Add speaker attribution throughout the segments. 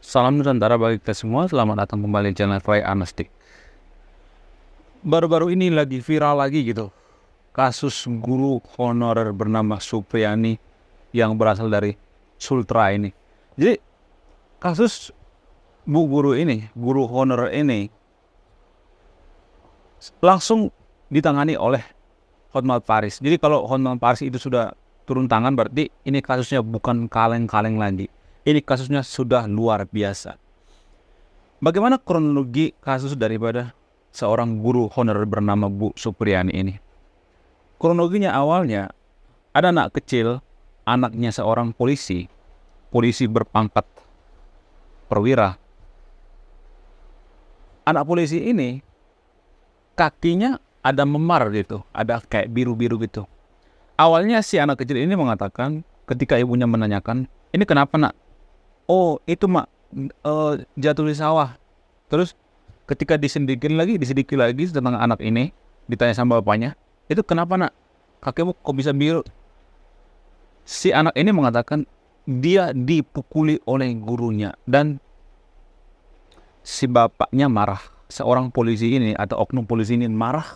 Speaker 1: Salam Nusantara bagi kita semua, selamat datang kembali di channel Roy Anastik. Baru-baru ini lagi viral lagi gitu, kasus guru honorer bernama Supriyani yang berasal dari Sultra ini. Jadi kasus guru honorer ini langsung ditangani oleh Hotma Paris. Jadi kalau Hotma Paris itu sudah turun tangan, berarti ini kasusnya bukan kaleng-kaleng lagi. Ini kasusnya sudah luar biasa. Bagaimana kronologi kasus daripada seorang guru honorer bernama Bu Supriyani ini? Kronologinya awalnya ada anak kecil, anaknya seorang polisi berpangkat perwira. Anak polisi ini kakinya ada memar gitu, ada kayak biru-biru gitu. Awalnya si anak kecil ini mengatakan ketika ibunya menanyakan, ini kenapa nak? Oh itu mak jatuh di sawah. Terus ketika disedikit lagi tentang anak ini, ditanya sama bapaknya, itu kenapa nak? Kakekmu kok bisa biru? Si anak ini mengatakan dia dipukuli oleh gurunya dan si bapaknya marah. Seorang polisi ini atau oknum polisi ini marah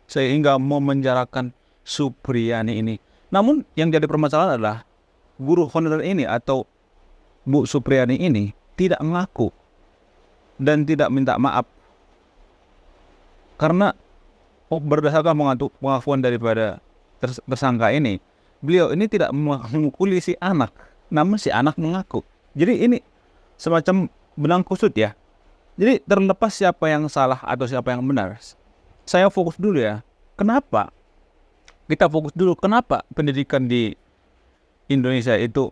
Speaker 1: sehingga mau menjarakan Supriyani ini. Namun yang jadi permasalahan adalah guru honorer ini atau Bu Supriyani ini tidak mengaku dan tidak minta maaf karena berdasarkan pengakuan daripada tersangka ini, beliau ini tidak memukuli si anak, namun si anak mengaku. Jadi ini semacam benang kusut ya. Jadi terlepas siapa yang salah atau siapa yang benar, saya fokus dulu ya. Kenapa? Kita fokus dulu kenapa pendidikan di Indonesia itu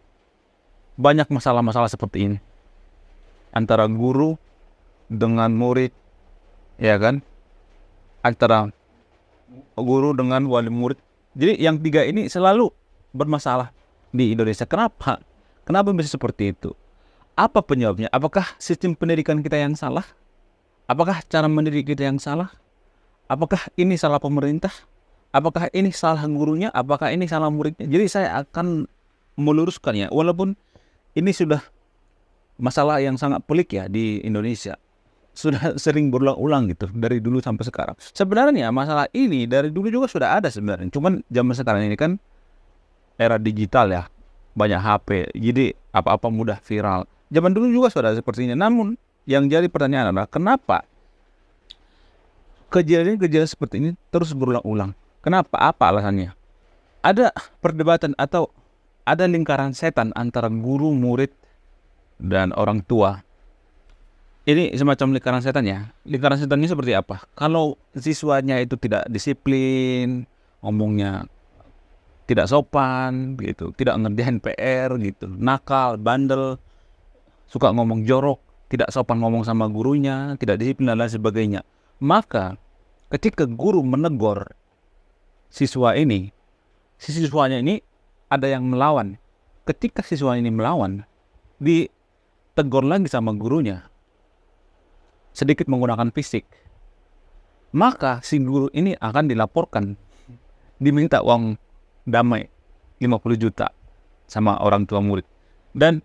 Speaker 1: banyak masalah-masalah seperti ini antara guru dengan murid, ya kan? Antara guru dengan wali murid. Jadi yang tiga ini selalu bermasalah di Indonesia. Kenapa? Kenapa bisa seperti itu? Apa penyebabnya? Apakah sistem pendidikan kita yang salah? Apakah cara mendidik kita yang salah? Apakah ini salah pemerintah? Apakah ini salah gurunya? Apakah ini salah muridnya? Jadi saya akan meluruskannya. Walaupun ini sudah masalah yang sangat pelik ya di Indonesia. Sudah sering berulang-ulang gitu dari dulu sampai sekarang. Sebenarnya masalah ini dari dulu juga sudah ada sebenarnya. Cuman zaman sekarang ini kan era digital ya, banyak HP, jadi apa-apa mudah viral. Zaman dulu juga sudah seperti ini. Namun yang jadi pertanyaan adalah kenapa kejadian-kejadian seperti ini terus berulang-ulang? Kenapa? Apa alasannya? Ada perdebatan atau ada lingkaran setan antara guru, murid, dan orang tua. Ini semacam lingkaran setan ya. Lingkaran setannya seperti apa? Kalau siswanya itu tidak disiplin, ngomongnya tidak sopan gitu, tidak ngerjain PR gitu, nakal, bandel, suka ngomong jorok, tidak sopan ngomong sama gurunya, tidak disiplin dan lain sebagainya. Maka ketika guru menegur siswa ini, si siswanya ini ada yang melawan. Ketika siswa ini melawan, ditegur lagi sama gurunya, sedikit menggunakan fisik, maka si guru ini akan dilaporkan, diminta uang damai 50 juta sama orang tua murid. Dan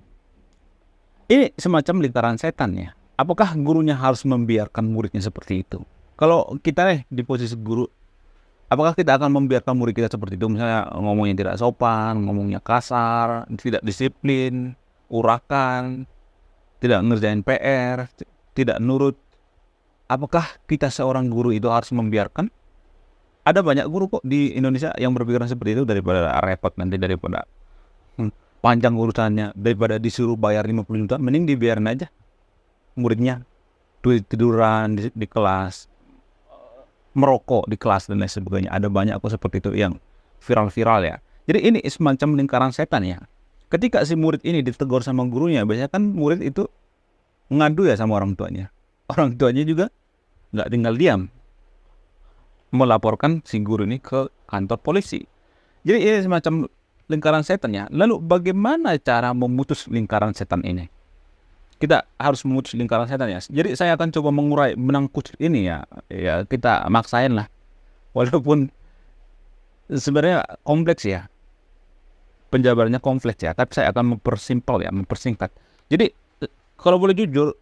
Speaker 1: ini semacam lingkaran setan ya. Apakah gurunya harus membiarkan muridnya seperti itu? Kalau kita di posisi guru, apakah kita akan membiarkan murid kita seperti itu? Misalnya ngomongnya tidak sopan, ngomongnya kasar, tidak disiplin, urakan, tidak ngerjain PR, tidak nurut. Apakah kita seorang guru itu harus membiarkan? Ada banyak guru kok di Indonesia yang berpikiran seperti itu, daripada repot nanti, daripada panjang urusannya, daripada disuruh bayar 50 juta, mending dibiarin aja muridnya tiduran di kelas, merokok di kelas dan lain sebagainya. Ada banyak kok seperti itu yang viral-viral ya. Jadi ini semacam lingkaran setan ya. Ketika si murid ini ditegur sama gurunya, biasanya kan murid itu ngadu ya sama orang tuanya. Orang tuanya juga nggak tinggal diam, melaporkan si guru ini ke kantor polisi. Jadi ini semacam lingkaran setan ya. Lalu bagaimana cara memutus lingkaran setan ini? Kita harus memutus lingkaran setan ya. Jadi saya akan coba mengurai benang kusut ini ya. Ya kita maksain lah. Walaupun sebenarnya kompleks ya. Penjabarannya kompleks ya. Tapi saya akan mempersingkat. Jadi Kalau boleh jujur,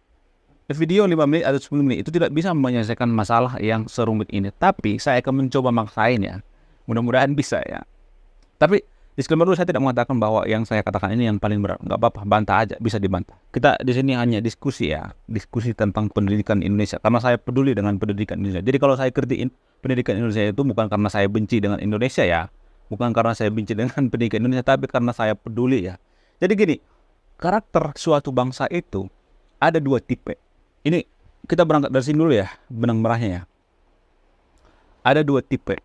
Speaker 1: video 5 menit atau 10 menit itu tidak bisa menyelesaikan masalah yang serumit ini. Tapi saya akan mencoba maksain ya. Mudah-mudahan bisa ya. Tapi disclaimer dulu, saya tidak mengatakan bahwa yang saya katakan ini yang paling berat. Nggak apa-apa, bantah aja, bisa dibantah. Kita di sini hanya diskusi ya, diskusi tentang pendidikan Indonesia. Karena saya peduli dengan pendidikan Indonesia. Jadi kalau saya kritiin pendidikan Indonesia itu bukan karena saya benci dengan Indonesia ya, bukan karena saya benci dengan pendidikan Indonesia, tapi karena saya peduli ya. Jadi gini, karakter suatu bangsa itu ada 2 tipe. Ini kita berangkat dari sini dulu ya, benang merahnya ya. Ada 2 tipe.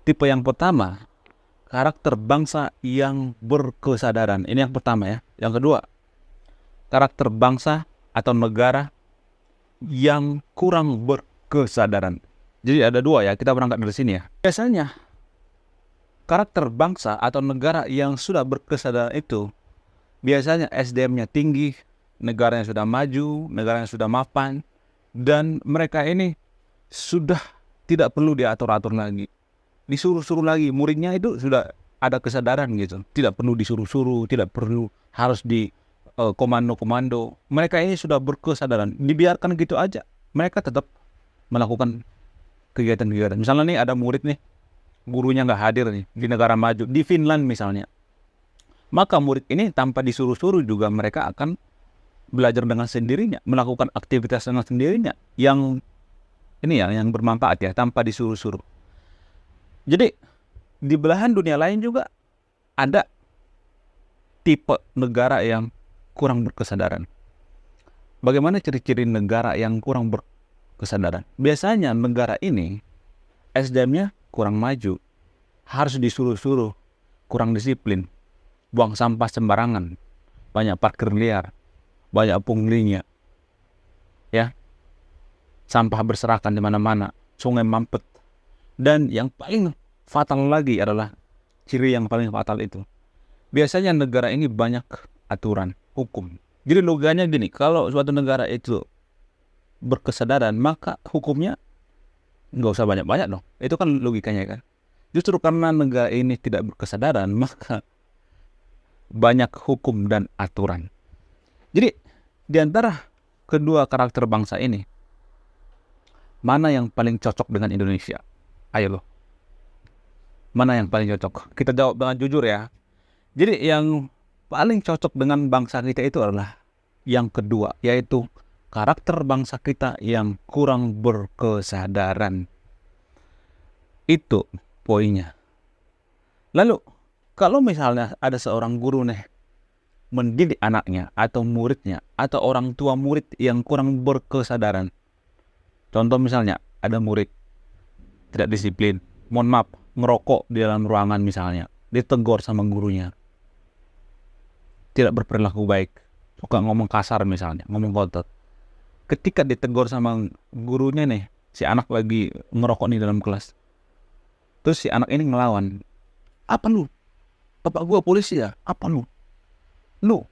Speaker 1: Tipe yang pertama, karakter bangsa yang berkesadaran. Ini yang pertama ya. Yang kedua, karakter bangsa atau negara yang kurang berkesadaran. Jadi ada 2 ya, kita berangkat dari sini ya. Biasanya, karakter bangsa atau negara yang sudah berkesadaran itu, biasanya SDM-nya tinggi, negaranya sudah maju, negaranya sudah mapan, dan mereka ini sudah tidak perlu diatur-atur lagi. Disuruh-suruh lagi, muridnya itu sudah ada kesadaran gitu, tidak perlu disuruh-suruh, tidak perlu harus di komando-komando. Mereka ini sudah berkesadaran, dibiarkan gitu aja, mereka tetap melakukan kegiatan-kegiatan. Misalnya nih ada murid nih, gurunya nggak hadir nih di negara maju, di Finland misalnya, maka murid ini tanpa disuruh-suruh juga mereka akan belajar dengan sendirinya, melakukan aktivitas dengan sendirinya, yang ini ya, yang bermanfaat ya, tanpa disuruh-suruh. Jadi di belahan dunia lain juga ada tipe negara yang kurang berkesadaran. Bagaimana ciri-ciri negara yang kurang berkesadaran? Biasanya negara ini SDM-nya kurang maju, harus disuruh-suruh, kurang disiplin, buang sampah sembarangan, banyak parkir liar, banyak punglinya, ya, sampah berserakan di mana-mana, sungai mampet. Dan yang paling fatal lagi adalah ciri yang paling fatal itu, biasanya negara ini banyak aturan hukum. Jadi logikanya gini, kalau suatu negara itu berkesadaran, maka hukumnya nggak usah banyak-banyak dong. Itu kan logikanya kan. Justru karena negara ini tidak berkesadaran, maka banyak hukum dan aturan. Jadi di antara kedua karakter bangsa ini, mana yang paling cocok dengan Indonesia? Ayo loh, mana yang paling cocok? Kita jawab dengan jujur ya. Jadi yang paling cocok dengan bangsa kita itu adalah yang kedua, yaitu karakter bangsa kita yang kurang berkesadaran. Itu poinnya. Lalu, kalau misalnya ada seorang guru nih, mendidik anaknya atau muridnya atau orang tua murid yang kurang berkesadaran. Contoh misalnya, ada murid tidak disiplin, mohon maaf, ngerokok di dalam ruangan misalnya, ditegur sama gurunya, tidak berperilaku baik, suka ngomong kasar misalnya, ngomong kotor. Ketika ditegur sama gurunya nih, si anak lagi ngerokok nih dalam kelas, terus si anak ini ngelawan, apa lu? Bapak gua polisi ya? Apa lu? Lu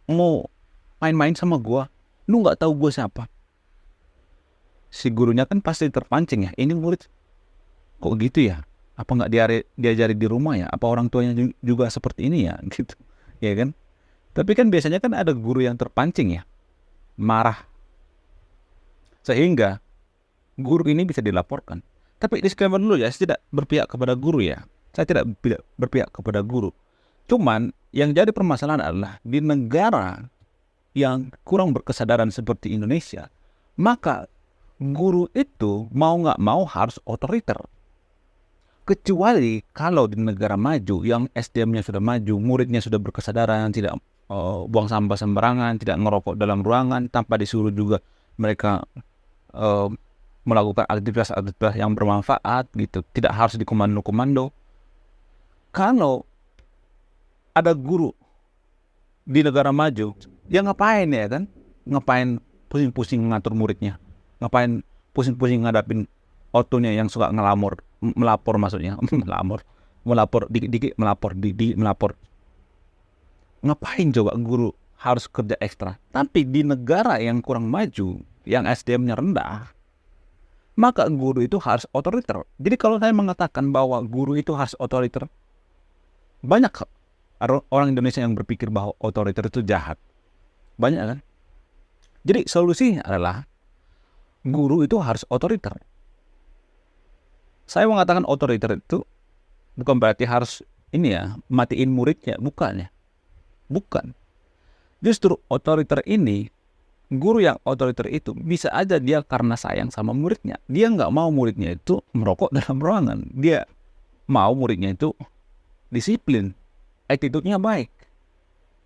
Speaker 1: mau main-main sama gua? Lu nggak tahu gua siapa? Si gurunya kan pasti terpancing ya, ini murid kok gitu ya? Apa nggak diajari di rumah ya? Apa orang tuanya juga seperti ini ya? Gitu, ya kan? Tapi kan biasanya kan ada guru yang terpancing ya, marah, sehingga guru ini bisa dilaporkan. Tapi disclaimer dulu ya, saya tidak berpihak kepada guru ya. Saya tidak berpihak kepada guru. Cuman yang jadi permasalahan adalah di negara yang kurang berkesadaran seperti Indonesia, maka guru itu mau nggak mau harus otoriter. Kecuali kalau di negara maju yang SDM-nya sudah maju, muridnya sudah berkesadaran, tidak buang sampah sembarangan, tidak ngerokok dalam ruangan, tanpa disuruh juga mereka melakukan aktivitas-aktivitas yang bermanfaat gitu, tidak harus dikomando-komando. Kalau ada guru di negara maju, ya ngapain ya kan? Ngapain pusing-pusing ngatur muridnya? Ngapain pusing-pusing ngadapin ortunya yang suka melapor maksudnya, melapor dikit-dikit, melapor. Ngapain coba guru harus kerja ekstra? Tapi di negara yang kurang maju, yang SDM-nya rendah, maka guru itu harus otoriter. Jadi kalau saya mengatakan bahwa guru itu harus otoriter, banyak orang Indonesia yang berpikir bahwa otoriter itu jahat. Banyak kan? Jadi solusinya adalah guru itu harus otoriter. Saya mengatakan otoriter itu bukan berarti harus ini ya, matiin muridnya, bukan ya. Bukan. Justru otoriter ini, guru yang otoriter itu bisa aja dia karena sayang sama muridnya. Dia nggak mau muridnya itu merokok dalam ruangan. Dia mau muridnya itu disiplin, attitude-nya baik.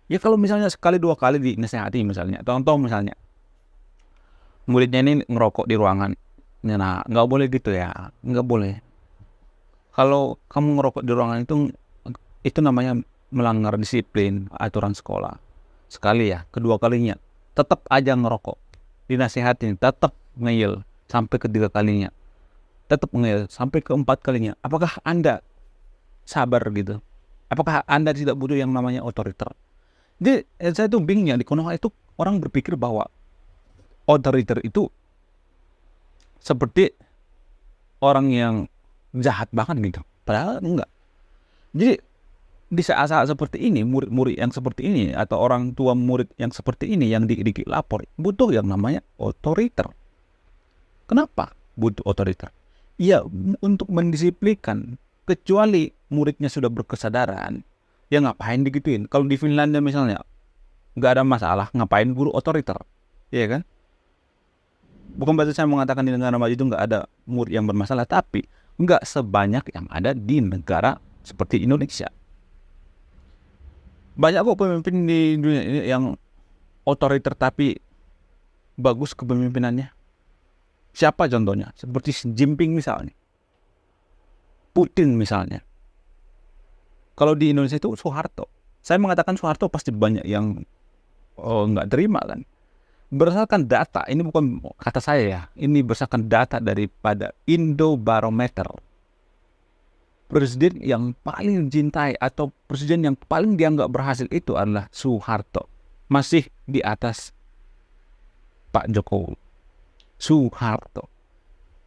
Speaker 1: Ya kalau misalnya sekali dua kali dinasehati misalnya, contoh misalnya muridnya ini ngerokok di ruangan, nah nggak boleh gitu ya, nggak boleh. Kalau kamu ngerokok di ruangan itu namanya melanggar disiplin aturan sekolah. Sekali ya, kedua kalinya tetap aja ngerokok, dinasehatin, tetap ngeyel sampai ketiga kalinya, tetap ngeyel sampai keempat kalinya. Apakah Anda sabar gitu? Apakah Anda tidak butuh yang namanya otoriter? Jadi saya tuh bingung ya, di Konoha itu orang berpikir bahwa otoriter itu seperti orang yang jahat banget gitu. Padahal enggak. Jadi di saat-saat seperti ini, murid-murid yang seperti ini atau orang tua murid yang seperti ini yang dikit-dikit lapor, butuh yang namanya otoriter. Kenapa butuh otoriter? Ya untuk mendisiplinkan. Kecuali muridnya sudah berkesadaran, ya ngapain digituin? Kalau di Finlandia misalnya nggak ada masalah, ngapain guru otoriter, ya kan? Bukan berarti saya mengatakan di negara maju itu nggak ada murid yang bermasalah, tapi nggak sebanyak yang ada di negara seperti Indonesia. Banyak kok pemimpin di dunia ini yang otoriter tapi bagus kepemimpinannya. Siapa contohnya? Seperti Xi Jinping misalnya, Putin misalnya. Kalau di Indonesia itu Soeharto. Saya mengatakan Soeharto pasti banyak yang nggak terima kan. Berdasarkan data, ini bukan kata saya ya, ini berdasarkan data daripada Indobarometer. Presiden yang paling dicintai atau presiden yang paling dianggap berhasil itu adalah Soeharto. Masih di atas Pak Jokowi. Soeharto.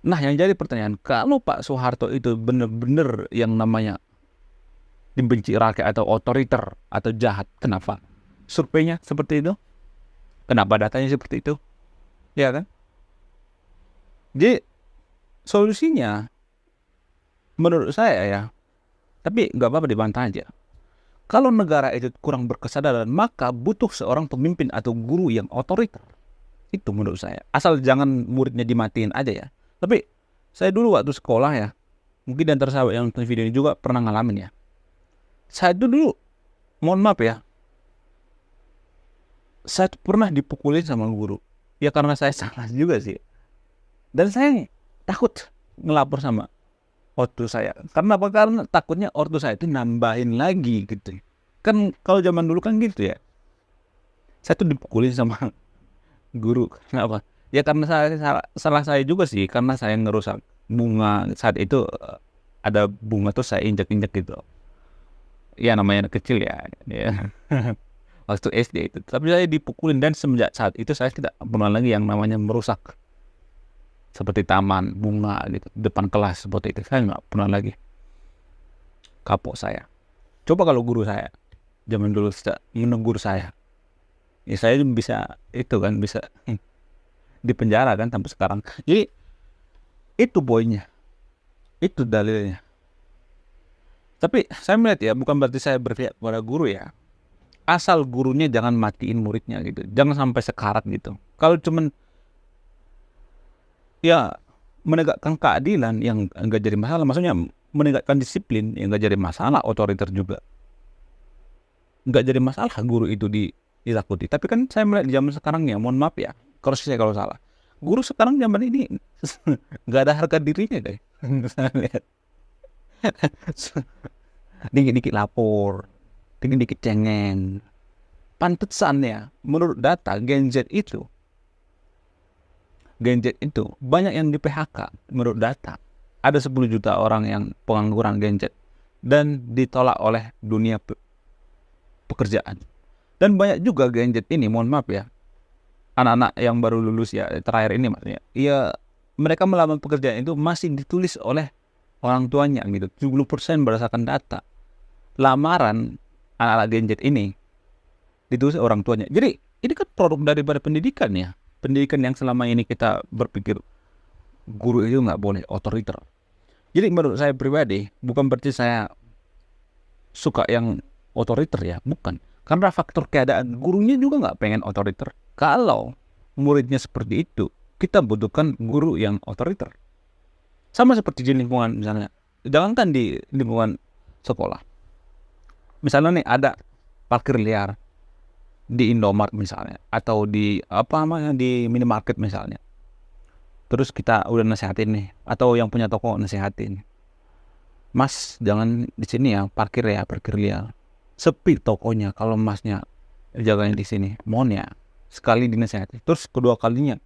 Speaker 1: Nah yang jadi pertanyaan, kalau Pak Soeharto itu benar-benar yang namanya dibenci rakyat atau otoriter atau jahat, kenapa surveinya seperti itu? Kenapa datanya seperti itu? Ya kan? Jadi solusinya menurut saya ya, tapi nggak apa-apa dibantah aja. Kalau negara itu kurang berkesadaran, maka butuh seorang pemimpin atau guru yang otoriter. Itu menurut saya. Asal jangan muridnya dimatiin aja ya. Tapi saya dulu waktu sekolah ya, mungkin di antara sahabat yang nonton video ini juga pernah ngalamin ya. Saya dulu, mohon maaf ya, saya pernah dipukulin sama guru. Ya karena saya salah juga sih. Dan saya takut ngelapor sama ortu saya. Karena apa? Karena takutnya ortu saya itu nambahin lagi gitu. Kan kalau zaman dulu kan gitu ya. Saya tuh dipukulin sama guru. Kenapa? Ya karena salah saya juga sih. Karena saya ngerusak bunga. Saat itu ada bunga tuh saya injek-injek gitu. Ya namanya anak kecil ya. Waktu SD itu. Tapi saya dipukulin dan semenjak saat itu saya tidak pernah lagi yang namanya merusak. Seperti taman, bunga gitu. Depan kelas seperti itu. Saya nggak pernah lagi. Kapok saya. Coba kalau guru saya. Zaman dulu menegur saya. Ya saya bisa itu kan. Bisa di penjara kan sampai sekarang. Jadi itu poinnya. Itu dalilnya. Tapi saya melihat ya, bukan berarti saya berpihak pada guru ya. Asal gurunya jangan matiin muridnya gitu. Jangan sampai sekarat gitu. Kalau cuman ya menegakkan keadilan yang enggak jadi masalah. Maksudnya menegakkan disiplin yang enggak jadi masalah. Otoriter juga enggak jadi masalah guru itu ditakuti. Tapi kan saya melihat di zaman sekarang ya, mohon maaf ya, kalau salah. Guru sekarang zaman ini enggak ada harga dirinya deh. Saya lihat. Dikit-dikit lapor, dikit-dikit cengeng. Pantesannya menurut data Gen Z itu banyak yang di PHK. Menurut data ada 10 juta orang yang pengangguran Gen Z dan ditolak oleh dunia pekerjaan. Dan banyak juga Gen Z ini, mohon maaf ya, anak-anak yang baru lulus ya, terakhir ini maksudnya, ya mereka melamar pekerjaan itu masih ditulis oleh orang tuanya gitu. 70% berdasarkan data lamaran anak-anak Gen Z ini ditulis orang tuanya. Jadi Ini kan produk daripada pendidikan ya. Pendidikan yang selama ini kita berpikir guru itu nggak boleh otoriter. Jadi menurut saya pribadi, bukan berarti saya suka yang otoriter ya, bukan. Karena faktor keadaan gurunya juga nggak pengen otoriter. Kalau muridnya seperti itu, kita butuhkan guru yang otoriter. Sama seperti di lingkungan misalnya, jangankan di lingkungan sekolah. Misalnya nih ada parkir liar di Indomaret misalnya, atau di di minimarket misalnya. Terus kita udah nasehatin nih, atau yang punya toko nasehatin, Mas jangan di sini ya, parkir liar. Sepi tokonya kalau masnya jagain di sini. Mohon ya, sekali dinasehati. Terus kedua kalinya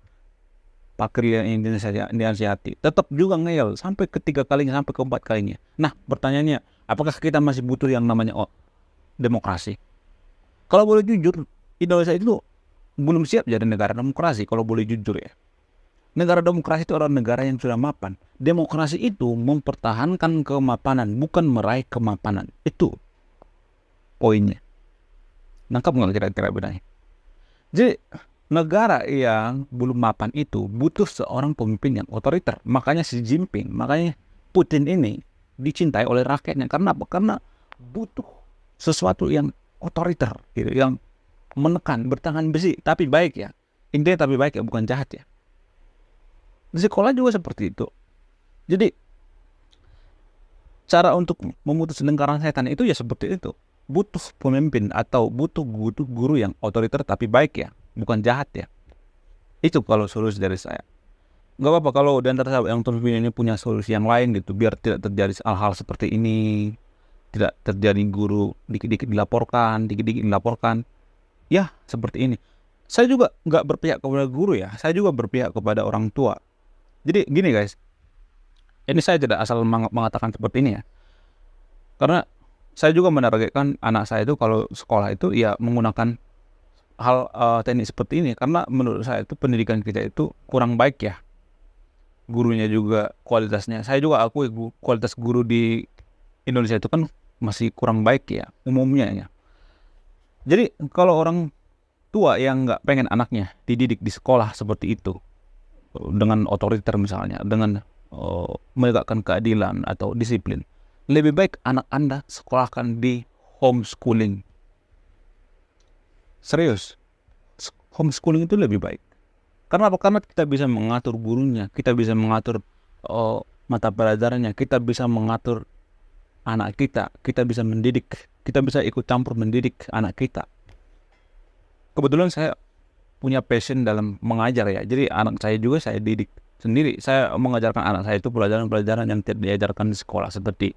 Speaker 1: parkir liar yang dinasehati, tetap juga ngeyel sampai ketiga kalinya, sampai keempat kalinya. Nah pertanyaannya, apakah kita masih butuh yang namanya demokrasi? Kalau boleh jujur, Indonesia itu belum siap jadi negara demokrasi kalau boleh jujur ya. Negara demokrasi itu adalah negara yang sudah mapan. Demokrasi itu mempertahankan kemapanan, bukan meraih kemapanan. Itu poinnya. Nangkap nggak kira-kira benarnya? Jadi negara yang belum mapan itu butuh seorang pemimpin yang otoriter. Makanya Xi Jinping, makanya Putin ini dicintai oleh rakyatnya. Karena apa? Karena butuh sesuatu yang otoriter, gitu, yang menekan, bertangan besi, tapi baik ya. Intinya tapi baik ya, bukan jahat ya. Di sekolah juga seperti itu. Jadi cara untuk memutus lingkaran setan itu ya seperti itu. Butuh pemimpin atau butuh guru yang otoriter tapi baik ya, bukan jahat ya. Itu kalau solusi dari saya. Nggak apa-apa kalau di antara sahabat yang terpilih ini punya solusi yang lain gitu, biar tidak terjadi hal-hal seperti ini. Tidak terjadi guru dikit-dikit dilaporkan. Ya seperti ini. Saya juga nggak berpihak kepada guru ya. Saya juga berpihak kepada orang tua. Jadi gini guys. Ini saya tidak asal mengatakan seperti ini ya. Karena saya juga menargetkan anak saya itu kalau sekolah itu ya menggunakan hal teknik seperti ini. Karena menurut saya itu pendidikan kita itu kurang baik ya. Gurunya juga kualitasnya. Saya juga akui kualitas guru di Indonesia itu kan masih kurang baik ya umumnya ya. Jadi kalau orang tua yang nggak pengen anaknya dididik di sekolah seperti itu dengan otoriter misalnya, dengan menegakkan keadilan atau disiplin, lebih baik anak Anda sekolahkan di homeschooling. Serius, homeschooling itu lebih baik. Karena apa? Karena kita bisa mengatur gurunya, kita bisa mengatur mata pelajarannya, kita bisa mengatur anak kita bisa mendidik, kita bisa ikut campur mendidik anak kita. Kebetulan saya punya passion dalam mengajar ya, jadi anak saya juga saya didik sendiri. Saya mengajarkan anak saya itu pelajaran-pelajaran yang tidak diajarkan di sekolah, seperti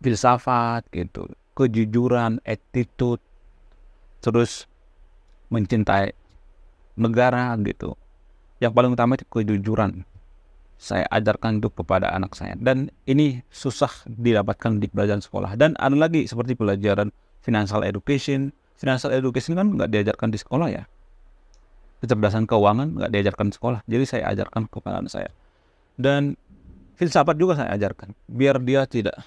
Speaker 1: filsafat gitu, kejujuran, attitude, terus mencintai negara gitu. Yang paling utama itu kejujuran. Saya ajarkan itu kepada anak saya, dan ini susah didapatkan di pelajaran sekolah. Dan ada lagi seperti pelajaran financial education kan nggak diajarkan di sekolah ya. Kecerdasan keuangan nggak diajarkan di sekolah, jadi saya ajarkan kepada anak saya. Dan filsafat juga saya ajarkan, biar dia tidak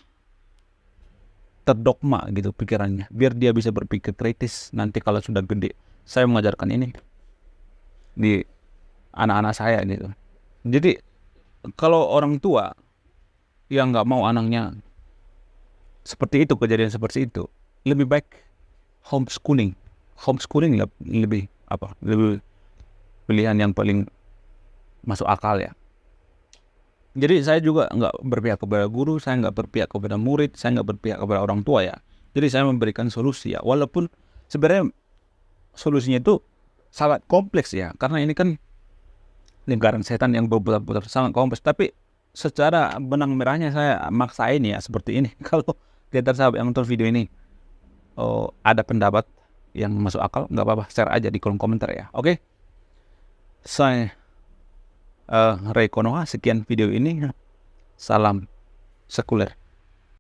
Speaker 1: terdogma gitu pikirannya, biar dia bisa berpikir kritis nanti kalau sudah gede. Saya mengajarkan ini di anak-anak saya gitu. Jadi kalau orang tua yang nggak mau anaknya seperti itu, kejadian seperti itu, lebih baik homeschooling lebih pilihan yang paling masuk akal ya. Jadi saya juga nggak berpihak kepada guru, saya nggak berpihak kepada murid, saya nggak berpihak kepada orang tua ya. Jadi saya memberikan solusi ya, walaupun sebenarnya solusinya itu sangat kompleks ya, karena ini kan lingkaran setan yang berputar-putar sangat kompleks. Tapi secara benang merahnya saya maksain ya seperti ini. Kalau di antara sahabat yang nonton video ini ada pendapat yang masuk akal, nggak apa-apa, share aja di kolom komentar ya. Oke? Saya Ray Konoha, sekian video ini. Salam sekuler.